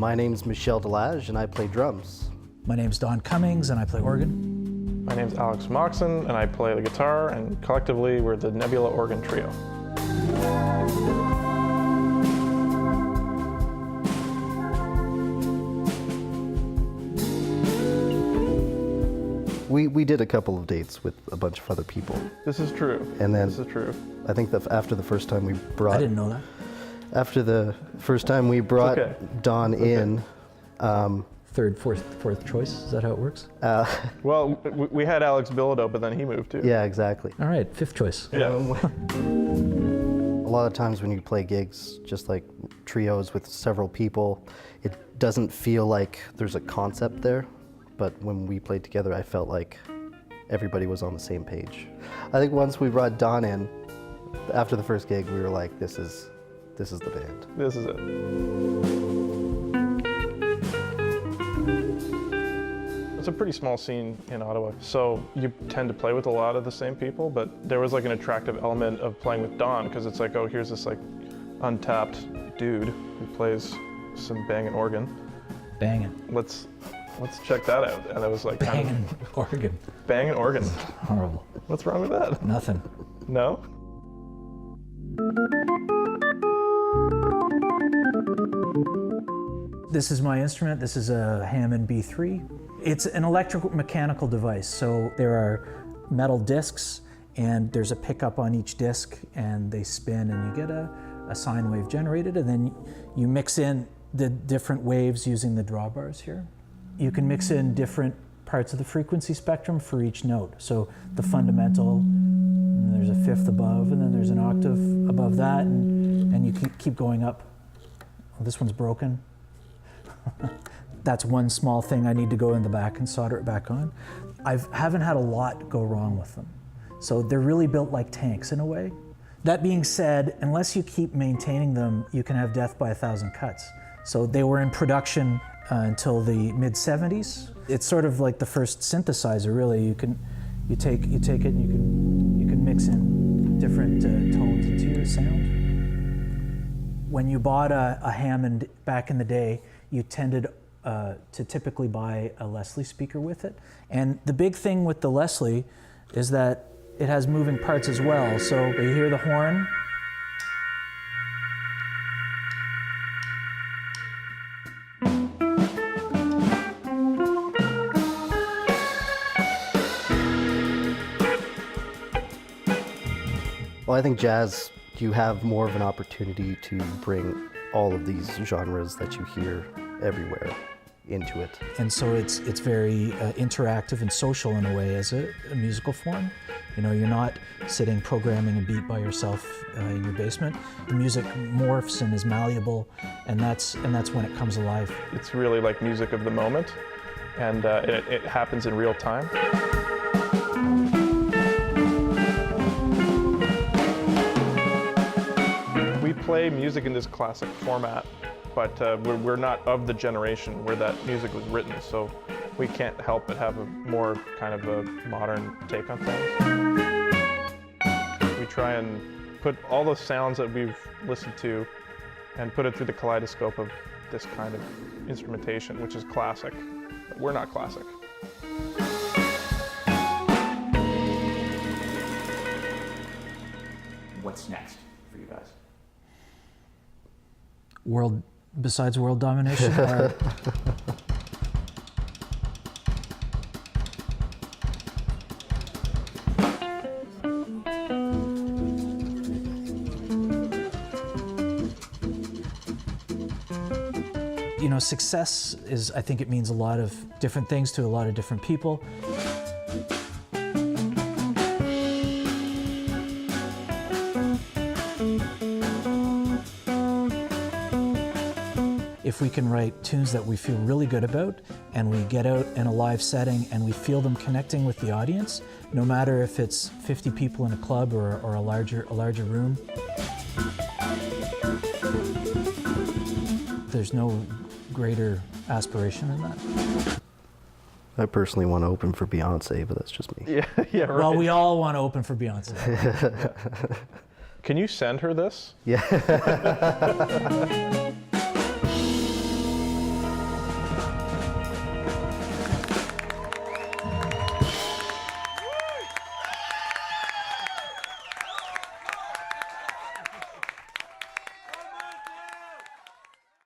My name's Michel Delage, and I play drums. My name's Don Cummings, and I play organ. My name's Alex Moxon, and I play the guitar, and collectively we're the Nebula Organ Trio. We did a couple of dates with a bunch of other people. This is true. And then this is true. I think that after the first time we brought... I didn't know that. After the first time we brought Don in... Third, fourth choice, is that how it works? Well, we had Alex Bilodeau, but then he moved too. Yeah, exactly. All right, fifth choice. Yeah. A lot of times when you play gigs, just like trios with several people, it doesn't feel like there's a concept there. But when we played together, I felt like everybody was on the same page. I think once we brought Don in, after the first gig, we were like, this is the band. This is it. It's a pretty small scene in Ottawa, so you tend to play with a lot of the same people, but there was like an attractive element of playing with Don, because it's like, oh, here's this like untapped dude who plays some banging organ. Banging. Let's check that out. And it was like banging organ. Banging organ. Horrible. What's wrong with that? Nothing. No? This is my instrument. This is a Hammond B3. It's an electromechanical device. So there are metal discs, and there's a pickup on each disc, and they spin, and you get a sine wave generated, and then you mix in the different waves using the drawbars here. You can mix in different parts of the frequency spectrum for each note. So the fundamental, and there's a fifth above, and then there's an octave above that, and you keep going up. Oh, this one's broken. That's one small thing I need to go in the back and solder it back on. I haven't had a lot go wrong with them. So they're really built like tanks in a way. That being said, unless you keep maintaining them, you can have death by 1,000 cuts. So they were in production until the mid-70s. It's sort of like the first synthesizer, really. You take it and you can mix in different tones into your sound. When you bought a Hammond back in the day, you tended to typically buy a Leslie speaker with it. And the big thing with the Leslie is that it has moving parts as well. So you hear the horn. Well, I think jazz, you have more of an opportunity to bring all of these genres that you hear everywhere into it. And so it's very interactive and social in a way as a musical form. You know, you're not sitting programming a beat by yourself in your basement. The music morphs and is malleable, and that's when it comes alive. It's really like music of the moment, and it happens in real time. We play music in this classic format, but we're not of the generation where that music was written, so we can't help but have a more kind of a modern take on things. We try and put all the sounds that we've listened to and put it through the kaleidoscope of this kind of instrumentation, which is classic. But we're not classic. What's next for you guys? Besides world domination? Or... You know, success is, I think it means a lot of different things to a lot of different people. If we can write tunes that we feel really good about, and we get out in a live setting and we feel them connecting with the audience, no matter if it's 50 people in a club or a larger room, there's no greater aspiration than that. I personally want to open for Beyonce, but that's just me. Yeah, right. Well, we all want to open for Beyonce. Can you send her this? Yeah.